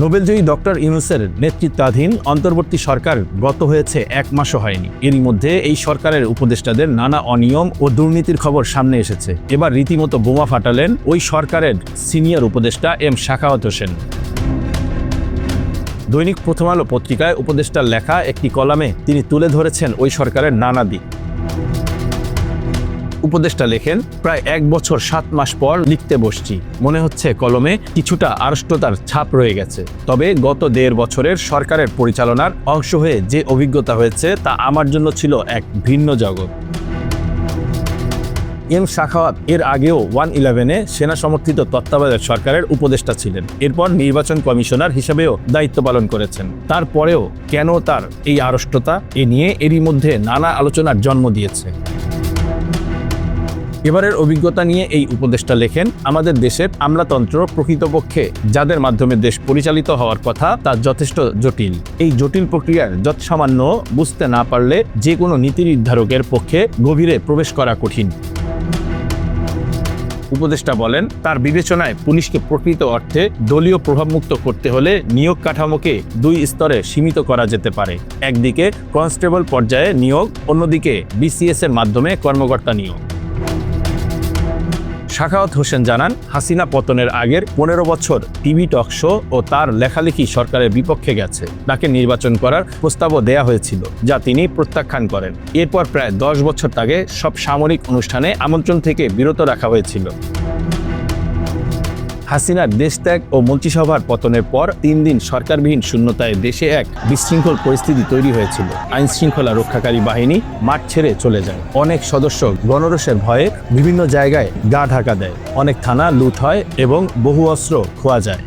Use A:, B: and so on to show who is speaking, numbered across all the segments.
A: নোবেলজয়ী doctor ইউনূসের নেতৃত্বাধীন অন্তর্বর্তী সরকার গত হয়েছে 1 মাসও হয়নি। এরই মধ্যে এই সরকারের উপদেষ্টাদের নানা অনিয়ম ও দুর্নীতির খবর সামনে এসেছে। এবার রীতিমতো বোমা ফাটালেন ওই সরকারের সিনিয়র উপদেষ্টা এম সাখাওয়াত হোসেন। দৈনিক প্রথম আলো পত্রিকায় উপদেষ্টার লেখা একটি কলামে তিনি তুলে ধরেছেন ওই সরকারের নানা দিক। উপদেষ্টা লেখেন, প্রায় 1 বছর 7 মাস পর লিখতে বসছি। মনে হচ্ছে কলমে কিছুটা আড়ষ্টতার ছাপ রয়ে গেছে। তবে গত 1.5 বছরের সরকারের পরিচালনার অংশ হয়ে যে অভিজ্ঞতা হয়েছে তা আমার জন্য ছিল এক ভিন্ন জগৎ। এম সাখাওয়াত এর আগেও 1-11-এ সেনা সমর্থিত তত্ত্বাবধায়ক সরকারের উপদেষ্টা ছিলেন। এরপর নির্বাচন কমিশনার হিসেবেও দায়িত্ব পালন করেছেন। তারপরেও কেন তার এই আড়ষ্টতা, এ নিয়ে এরই মধ্যে নানা আলোচনার জন্ম দিয়েছে। এবারের অভিজ্ঞতা নিয়ে এই উপদেষ্টা লেখেন, আমাদের দেশের আমলাতন্ত্র প্রকৃতপক্ষে যাদের মাধ্যমে দেশ পরিচালিত হওয়ার কথা তা যথেষ্ট জটিল। এই জটিল প্রক্রিয়ার যৎসামান্য বুঝতে না পারলে যে কোনো নীতি নির্ধারকের পক্ষে গভীরে প্রবেশ করা কঠিন। উপদেষ্টা বলেন, তার বিবেচনায় পুলিশকে প্রকৃত অর্থে দলীয় প্রভাবমুক্ত করতে হলে নিয়োগ কাঠামোকে 2 স্তরে সীমিত করা যেতে পারে। একদিকে কনস্টেবল পর্যায়ে নিয়োগ, অন্যদিকে বিসিএস এর মাধ্যমে কর্মকর্তা নিয়োগ। সাখাওয়াত হোসেন জানান, হাসিনা পতনের আগের 15 বছর টিভি টক শো ও তার লেখালেখি সরকারের বিপক্ষে গেছে। তাকে নির্বাচন করার প্রস্তাবও দেয়া হয়েছিল, যা তিনি প্রত্যাখ্যান করেন। এরপর প্রায় 10 বছর তাকে সব সামরিক অনুষ্ঠানে আমন্ত্রণ থেকে বিরত রাখা হয়েছিল। হাসিনার দেশত্যাগ ও মন্ত্রিসভার পতনের পর 3 দিন সরকারবিহীন শূন্যতায় দেশে এক বিশৃঙ্খল পরিস্থিতি তৈরি হয়েছিল। আইন শৃঙ্খলা রক্ষাকারী বাহিনী মাঠ ছেড়ে চলে যায়। অনেক সদস্য গণরোষের ভয়ে বিভিন্ন জায়গায় গা ঢাকা দেয়। অনেক থানা লুট হয় এবং বহু অস্ত্র খোয়া যায়।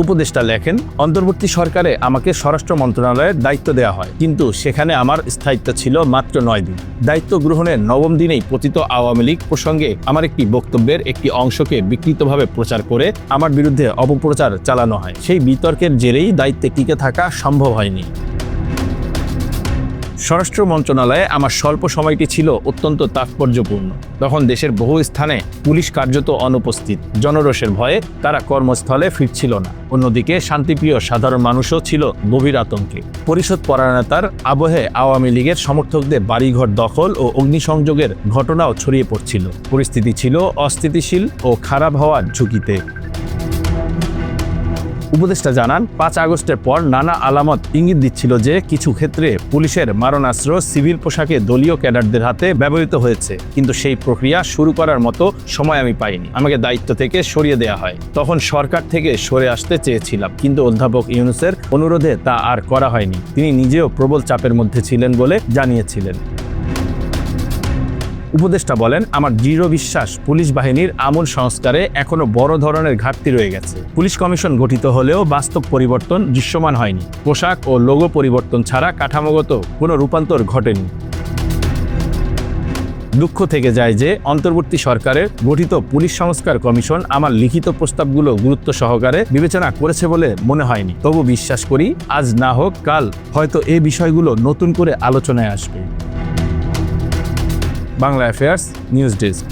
A: উপদেষ্টা লেখেন, অন্তর্বর্তী সরকারে আমাকে স্বরাষ্ট্র মন্ত্রণালয়ের দায়িত্ব দেওয়া হয়, কিন্তু সেখানে আমার স্থায়িত্ব ছিল মাত্র 9 দিন। দায়িত্ব গ্রহণের 9ম দিনেই পতিত আওয়ামী লীগ প্রসঙ্গে আমার একটি বক্তব্যের একটি অংশকে বিকৃতভাবে প্রচার করে আমার বিরুদ্ধে অপপ্রচার চালানো হয়। সেই বিতর্কের জেরেই দায়িত্বে টিকে থাকা সম্ভব হয়নি। স্বরাষ্ট্র মন্ত্রণালয়ে আমার স্বল্প সময়টি ছিল অত্যন্ত তাৎপর্যপূর্ণ। তখন দেশের বহু স্থানে পুলিশ কার্যত অনুপস্থিত। জনরোষের ভয়ে তারা কর্মস্থলে ফিরছিল না। অন্যদিকে শান্তিপ্রিয় সাধারণ মানুষও ছিল গভীর আতঙ্কে। পরিষদ পরায়ণতার আবহে আওয়ামী লীগের সমর্থকদের বাড়িঘর দখল ও অগ্নিসংযোগের ঘটনাও ছড়িয়ে পড়ছিল। পরিস্থিতি ছিল অস্থিতিশীল ও খারাপ হওয়ার ঝুঁকিতে। উপদেষ্টা জানান, 5 আগস্টের পর নানা আলামত ইঙ্গিত দিচ্ছিল যে কিছু ক্ষেত্রে পুলিশের মারণাস্ত্র সিভিল পোশাকে দলীয় ক্যাডারদের হাতে ব্যবহৃত হয়েছে, কিন্তু সেই প্রক্রিয়া শুরু করার মতো সময় আমি পাইনি। আমাকে দায়িত্ব থেকে সরিয়ে দেওয়া হয়। তখন সরকার থেকে সরে আসতে চেয়েছিলাম, কিন্তু অধ্যাপক ইউনূসের অনুরোধে তা আর করা হয়নি। তিনি নিজেও প্রবল চাপের মধ্যে ছিলেন বলে জানিয়েছিলেন। উপদেষ্টা বলেন, আমার দৃঢ় বিশ্বাস পুলিশ বাহিনীর আমূল সংস্কারে এখনো বড় ধরনের ঘাটতি রয়ে গেছে। পুলিশ কমিশন গঠিত হলেও বাস্তব পরিবর্তন দৃশ্যমান হয়নি। পোশাক ও লোগো পরিবর্তন ছাড়া কাঠামোগত কোনো রূপান্তর ঘটেনি। দুঃখ থেকে যায় যে অন্তর্বর্তী সরকারের গঠিত পুলিশ সংস্কার কমিশন আমার লিখিত প্রস্তাবগুলো গুরুত্ব সহকারে বিবেচনা করেছে বলে মনে হয়নি। তবু বিশ্বাস করি, আজ না হোক কাল হয়তো এই বিষয়গুলো নতুন করে আলোচনায় আসবে। Bangla affairs news desk.